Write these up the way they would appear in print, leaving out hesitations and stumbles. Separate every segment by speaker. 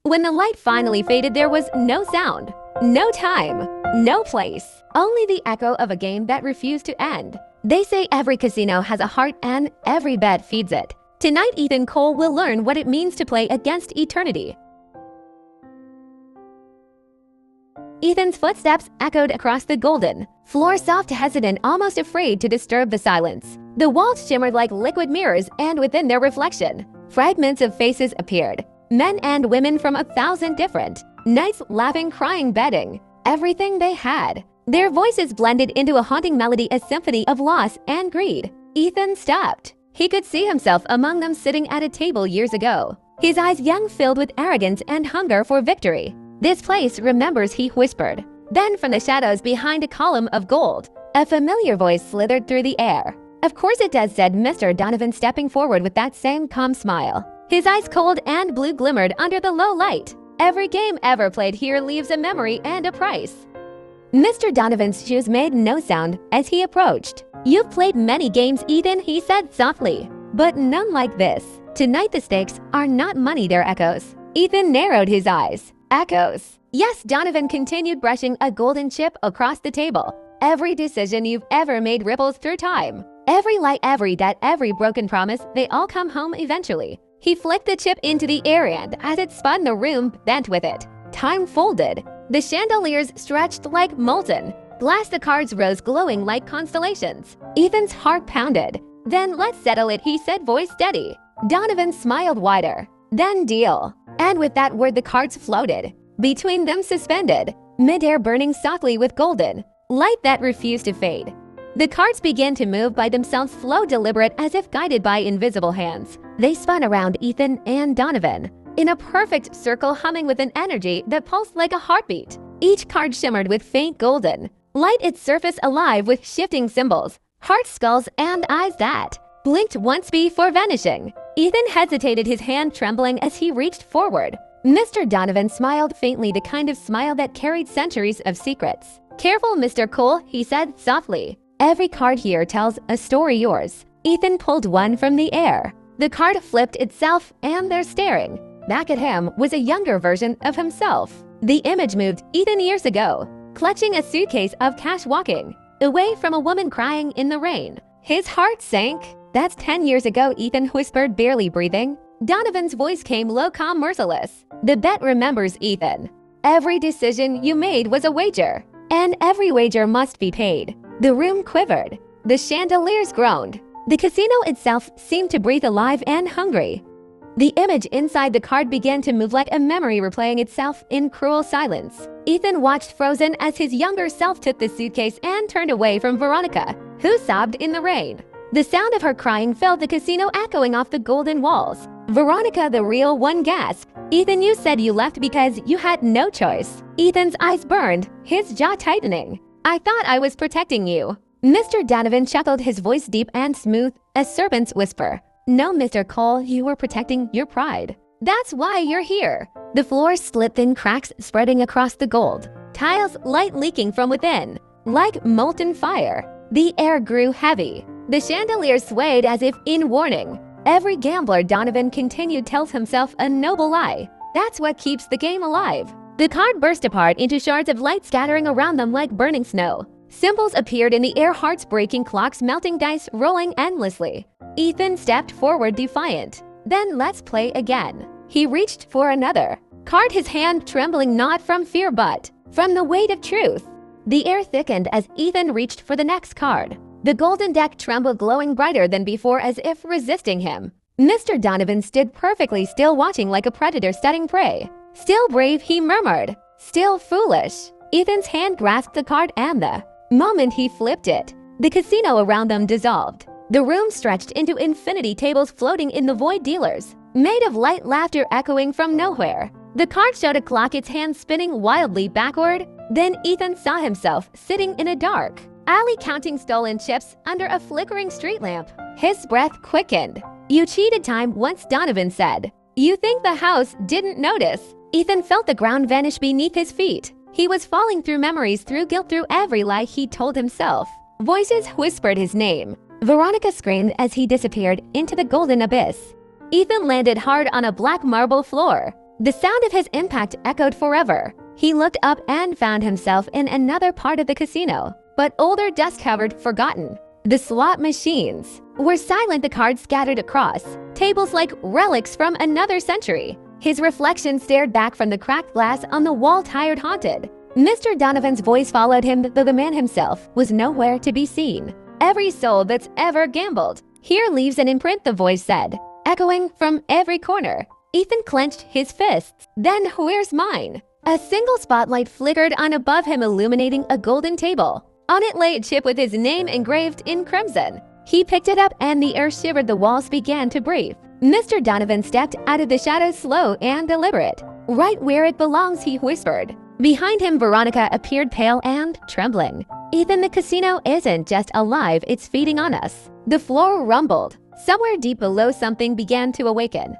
Speaker 1: When the light finally faded, there was no sound, no time, no place, only the echo of a game that refused to end. They say every casino has a heart and every bet feeds it. Tonight, Ethan Cole will learn what it means to play against eternity. Ethan's footsteps echoed across the golden floor, soft, hesitant, almost afraid to disturb the silence. The walls shimmered like liquid mirrors, and within their reflection, fragments of faces appeared. Men and women from 1,000 different nights, laughing, crying, betting, everything they had. Their voices blended into a haunting melody, a symphony of loss and greed. Ethan stopped. He could see himself among them, sitting at a table years ago, his eyes young, filled with arrogance and hunger for victory. "This place remembers," he whispered. Then from the shadows behind a column of gold, a familiar voice slithered through the air. "Of course it does," said Mr. Donovan, stepping forward with that same calm smile. His eyes, cold and blue, glimmered under the low light. "Every game ever played here leaves a memory and a price." Mr. Donovan's shoes made no sound as he approached. "You've played many games, Ethan," he said softly, "but none like this. Tonight the stakes are not money, they're echoes." Ethan narrowed his eyes. "Echoes?" "Yes," Donovan continued, brushing a golden chip across the table. "Every decision you've ever made ripples through time. Every lie, every debt, every broken promise, they all come home eventually." He flicked the chip into the air, and as it spun, the room bent with it. Time folded. The chandeliers stretched like molten glass. The cards rose, glowing like constellations. Ethan's heart pounded. "Then let's settle it," he said, voice steady. Donovan smiled wider. "Then deal." And with that word, the cards floated between them, suspended midair, burning softly with golden light that refused to fade. The cards began to move by themselves, slow, deliberate, as if guided by invisible hands. They spun around Ethan and Donovan in a perfect circle, humming with an energy that pulsed like a heartbeat. Each card shimmered with faint golden light, its surface alive with shifting symbols, hearts, skulls, and eyes that blinked once before vanishing. Ethan hesitated, his hand trembling as he reached forward. Mr. Donovan smiled faintly, the kind of smile that carried centuries of secrets. "Careful, Mr. Cole," he said softly. "Every card here tells a story, yours." Ethan pulled one from the air. The card flipped itself, and there, staring back at him, was a younger version of himself. The image moved. Ethan years ago, clutching a suitcase of cash, walking away from a woman crying in the rain. His heart sank. "That's 10 years ago," Ethan whispered, barely breathing. Donovan's voice came low, calm, merciless. "The bet remembers, Ethan. Every decision you made was a wager, and every wager must be paid." The room quivered. The chandeliers groaned. The casino itself seemed to breathe, alive and hungry. The image inside the card began to move like a memory, replaying itself in cruel silence. Ethan watched, frozen, as his younger self took the suitcase and turned away from Veronica, who sobbed in the rain. The sound of her crying filled the casino, echoing off the golden walls. "Veronica, the real one," gasped. "Ethan, you said you left because you had no choice." Ethan's eyes burned, his jaw tightening. "I thought I was protecting you." Mr. Donovan chuckled, his voice deep and smooth, a serpent's whisper. "No, Mr. Cole, you were protecting your pride. That's why you're here." The floor slipped, thin cracks spreading across the gold tiles, light leaking from within like molten fire. The air grew heavy. The chandeliers swayed as if in warning. "Every gambler," Donovan continued, "tells himself a noble lie. That's what keeps the game alive." The card burst apart into shards of light, scattering around them like burning snow. Symbols appeared in the air, hearts breaking, clocks melting, dice rolling endlessly. Ethan stepped forward, defiant. "Then let's play again." He reached for another card, his hand trembling, not from fear but from the weight of truth. The air thickened as Ethan reached for the next card. The golden deck trembled, glowing brighter than before, as if resisting him. Mr. Donovan stood perfectly still, watching like a predator studying prey. "Still brave," he murmured. "Still foolish." Ethan's hand grasped the card, and the moment he flipped it, the casino around them dissolved. The room stretched into infinity, tables floating in the void, dealers made of light, laughter echoing from nowhere. The card showed a clock, its hand spinning wildly backward. Then Ethan saw himself sitting in a dark alley, counting stolen chips under a flickering street lamp. His breath quickened. "You cheated time once," Donovan said. "You think the house didn't notice?" Ethan felt the ground vanish beneath his feet. He was falling through memories, through guilt, through every lie he told himself. Voices whispered his name. Veronica screamed as he disappeared into the golden abyss. Ethan landed hard on a black marble floor. The sound of his impact echoed forever. He looked up and found himself in another part of the casino, but older, dust-covered, forgotten. The slot machines were silent, the cards scattered across, tables like relics from another century. His reflection stared back from the cracked glass on the wall, tired, haunted. Mr. Donovan's voice followed him, though the man himself was nowhere to be seen. "Every soul that's ever gambled here leaves an imprint," the voice said, echoing from every corner. Ethan clenched his fists. "Then where's mine?" A single spotlight flickered on above him, illuminating a golden table. On it lay a chip with his name engraved in crimson. He picked it up and the air shivered, the walls began to breathe. Mr. Donovan stepped out of the shadows, slow and deliberate. "Right where it belongs," he whispered. Behind him, Veronica appeared, pale and trembling. "Ethan, the casino isn't just alive, it's feeding on us." The floor rumbled. Somewhere deep below, something began to awaken.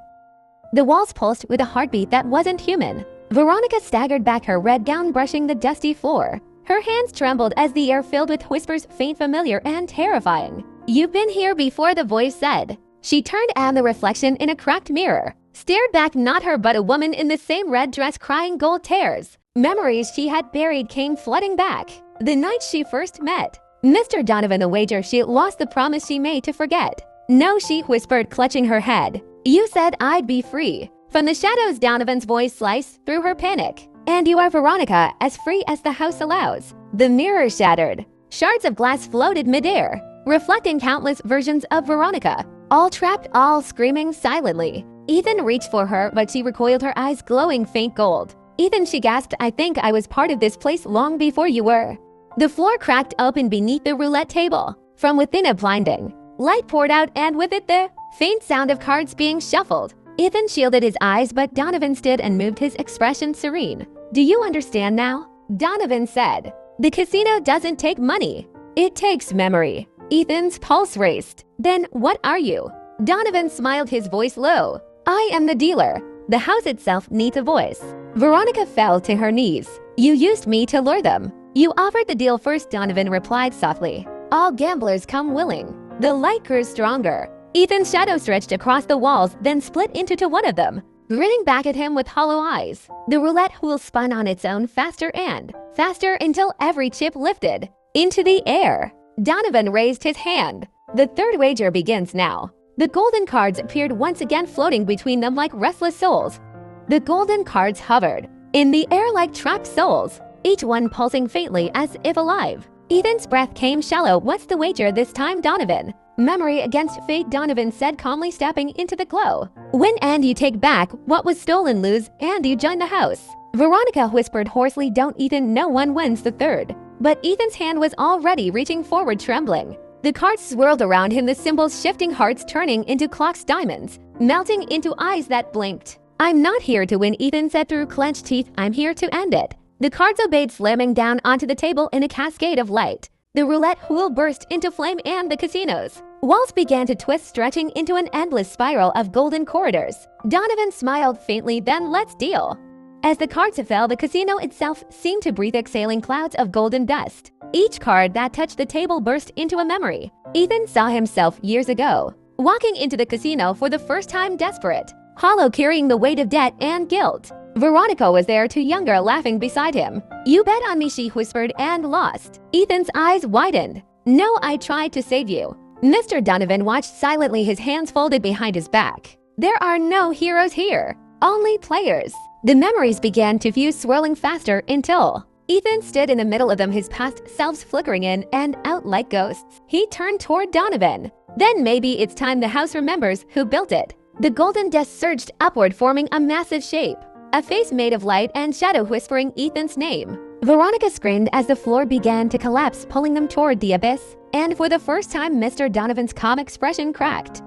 Speaker 1: The walls pulsed with a heartbeat that wasn't human. Veronica staggered back, her red gown brushing the dusty floor. Her hands trembled as the air filled with whispers, faint, familiar, and terrifying. "You've been here before," the voice said. She turned, and the reflection in a cracked mirror stared back, not her but a woman in the same red dress, crying gold tears. Memories she had buried came flooding back. The night she first met Mr. Donovan, a wager she lost, the promise she made to forget. "No," she whispered, clutching her head. "You said I'd be free." From the shadows, Donovan's voice sliced through her panic. "And you are Veronica, as free as the house allows." The mirror shattered. Shards of glass floated midair, reflecting countless versions of Veronica, all trapped, all screaming silently. Ethan reached for her, but she recoiled, her eyes glowing faint gold. "Ethan," she gasped, "I think I was part of this place long before you were." The floor cracked open beneath the roulette table. From within, a blinding light poured out, and with it the faint sound of cards being shuffled. Ethan shielded his eyes, but Donovan stood and moved, his expression serene. "Do you understand now?" Donovan said. "The casino doesn't take money. It takes memory." Ethan's pulse raced. "Then what are you?" Donovan smiled, his voice low. "I am the dealer. The house itself needs a voice." Veronica fell to her knees. "You used me to lure them." "You offered the deal first," Donovan replied softly. "All gamblers come willing." The light grew stronger. Ethan's shadow stretched across the walls, then split into one of them, grinning back at him with hollow eyes. The roulette wheel spun on its own, faster and faster, until every chip lifted into the air. Donovan raised his hand. "The third wager begins now." The golden cards appeared once again, floating between them like restless souls. The golden cards hovered in the air like trapped souls, each one pulsing faintly as if alive. Ethan's breath came shallow. "What's the wager this time, Donovan?" "Memory against fate," Donovan said calmly, stepping into the glow. "Win and you take back what was stolen, lose and you join the house." Veronica whispered hoarsely, "Don't, Ethan, no one wins the third." But Ethan's hand was already reaching forward, trembling. The cards swirled around him, the symbols shifting, hearts turning into clocks, diamonds melting into eyes that blinked. "I'm not here to win," Ethan said through clenched teeth. "I'm here to end it." The cards obeyed, slamming down onto the table in a cascade of light. The roulette wheel burst into flame, and the casino's walls began to twist, stretching into an endless spiral of golden corridors. Donovan smiled faintly, "Then let's deal." As the cards fell, the casino itself seemed to breathe, exhaling clouds of golden dust. Each card that touched the table burst into a memory. Ethan saw himself years ago, walking into the casino for the first time, desperate, hollow, carrying the weight of debt and guilt. Veronica was there, too younger, laughing beside him. "You bet on me," she whispered, and lost. Ethan's eyes widened. "No, I tried to save you." Mr. Donovan watched silently, his hands folded behind his back. "There are no heroes here, only players." The memories began to fuse, swirling faster until Ethan stood in the middle of them, his past selves flickering in and out like ghosts. He turned toward Donovan. "Then maybe it's time the house remembers who built it." The golden dust surged upward, forming a massive shape. A face made of light and shadow, whispering Ethan's name. Veronica screamed as the floor began to collapse, pulling them toward the abyss. And for the first time, Mr. Donovan's calm expression cracked.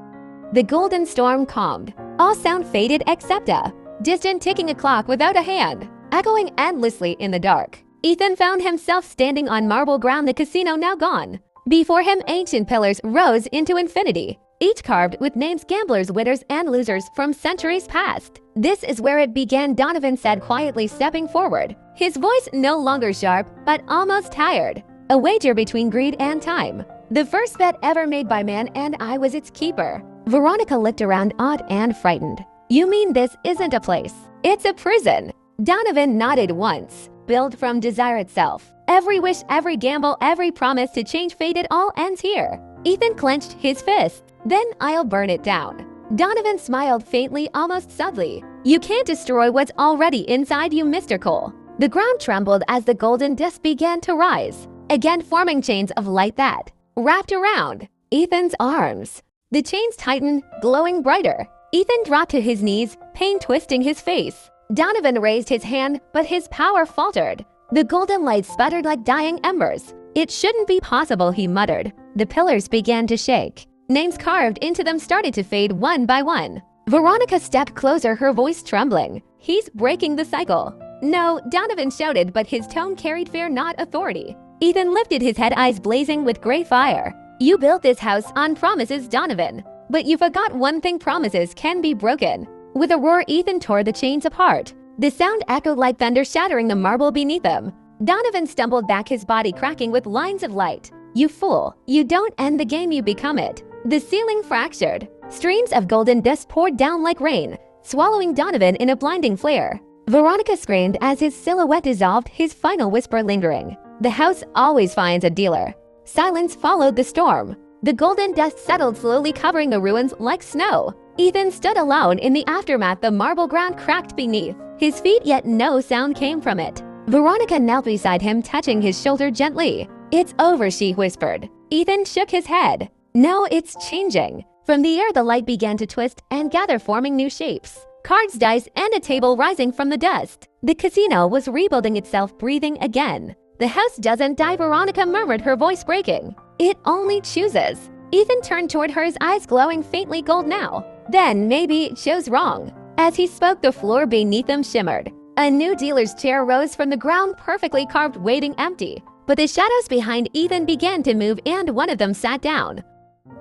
Speaker 1: The golden storm calmed. All sound faded except a distant ticking, a clock without a hand, echoing endlessly in the dark. Ethan found himself standing on marble ground, the casino now gone. Before him, ancient pillars rose into infinity, each carved with names, gamblers, winners, and losers from centuries past. "This is where it began," Donovan said quietly, stepping forward, his voice no longer sharp, but almost tired. "A wager between greed and time. The first bet ever made by man, and I was its keeper." Veronica looked around, awed and frightened. "You mean this isn't a place It's a prison. Donovan nodded once. Built from desire itself. Every wish, every gamble, every promise to change fate, it all ends here. Ethan clenched his fist. Then I'll burn it down. Donovan smiled faintly, almost subtly. You can't destroy what's already inside you, Mr. Cole. The ground trembled as the golden disc began to rise, again forming chains of light that wrapped around Ethan's arms. The chains tightened, glowing brighter. Ethan dropped to his knees, pain twisting his face. Donovan raised his hand, but his power faltered. The golden light sputtered like dying embers. It shouldn't be possible, he muttered. The pillars began to shake. Names carved into them started to fade one by one. Veronica stepped closer, her voice trembling. He's breaking the cycle. No, Donovan shouted, but his tone carried fear, not authority. Ethan lifted his head, eyes blazing with gray fire. You built this house on promises, Donovan. But you forgot one thing: promises can be broken. With a roar, Ethan tore the chains apart. The sound echoed like thunder, shattering the marble beneath him. Donovan stumbled back, his body cracking with lines of light. You fool. You don't end the game, you become it. The ceiling fractured. Streams of golden dust poured down like rain, swallowing Donovan in a blinding flare. Veronica screamed as his silhouette dissolved, his final whisper lingering. The house always finds a dealer. Silence followed the storm. The golden dust settled, slowly covering the ruins like snow. Ethan stood alone in the aftermath, the marble ground cracked beneath his feet, yet no sound came from it. Veronica knelt beside him, touching his shoulder gently. It's over, she whispered. Ethan shook his head. No, it's changing. From the air, the light began to twist and gather, forming new shapes. Cards, dice, and a table rising from the dust. The casino was rebuilding itself, breathing again. The house doesn't die, Veronica murmured, her voice breaking. It only chooses. Ethan turned toward her, his eyes glowing faintly gold now. Then maybe it chose wrong. As he spoke, the floor beneath him shimmered. A new dealer's chair rose from the ground, perfectly carved, waiting empty. But the shadows behind Ethan began to move, and one of them sat down.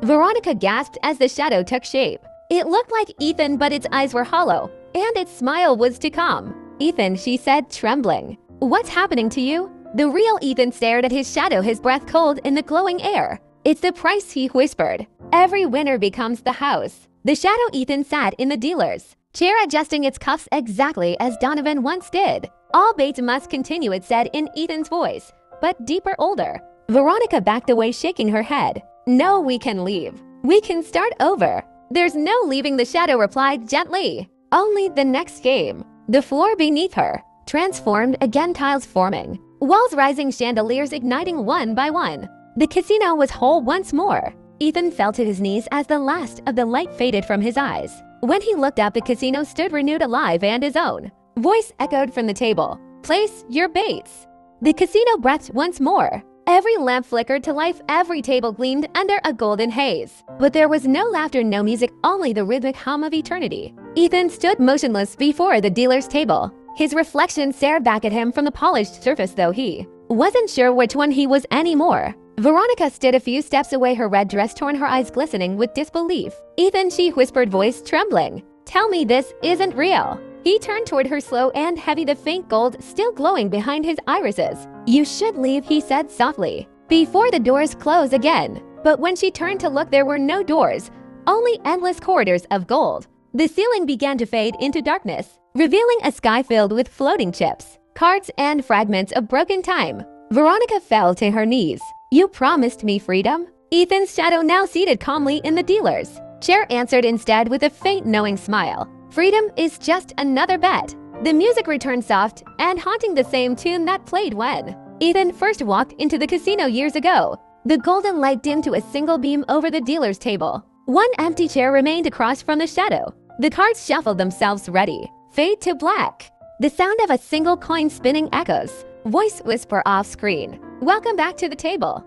Speaker 1: Veronica gasped as the shadow took shape. It looked like Ethan, but its eyes were hollow, and its smile was to come. Ethan, she said, trembling. What's happening to you? The real Ethan stared at his shadow, his breath cold in the glowing air. It's the price, he whispered. Every winner becomes the house. The shadow Ethan sat in the dealer's chair, adjusting its cuffs exactly as Donovan once did. All baits must continue, it said in Ethan's voice, but deeper, older. Veronica backed away, shaking her head. No, we can leave. We can start over. There's no leaving, the shadow replied gently. Only the next game. The floor beneath her transformed again, tiles forming, walls rising, chandeliers igniting one by one. The casino was whole once more. Ethan fell to his knees as the last of the light faded from his eyes. When he looked up, the casino stood renewed, alive, and his own voice echoed from the table. Place your baits. The casino breathed once more. Every lamp flickered to life, every table gleamed under a golden haze. But there was no laughter, no music, only the rhythmic hum of eternity. Ethan stood motionless before the dealer's table. His reflection stared back at him from the polished surface, though he wasn't sure which one he was anymore. Veronica stood a few steps away, her red dress torn, her eyes glistening with disbelief. Ethan, she whispered, voice trembling. Tell me this isn't real. He turned toward her, slow and heavy, the faint gold still glowing behind his irises. You should leave, he said softly, before the doors close again. But when she turned to look, there were no doors, only endless corridors of gold. The ceiling began to fade into darkness, revealing a sky filled with floating chips, cards, and fragments of broken time. Veronica fell to her knees. You promised me freedom? Ethan's shadow, now seated calmly in the dealer's chair, answered instead with a faint, knowing smile. Freedom is just another bet. The music returned, soft and haunting, the same tune that played when Ethan first walked into the casino years ago. The golden light dimmed to a single beam over the dealer's table. One empty chair remained across from the shadow. The cards shuffled themselves, ready. Fade to black. The sound of a single coin spinning echoes. Voice whisper off screen. Welcome back to the table.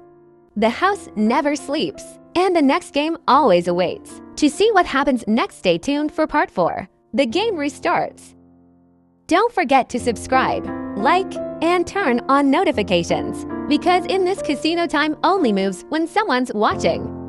Speaker 1: The house never sleeps, and the next game always awaits. To see what happens next, stay tuned for part 4. The game restarts. Don't forget to subscribe, like, and turn on notifications, because in this casino, time only moves when someone's watching.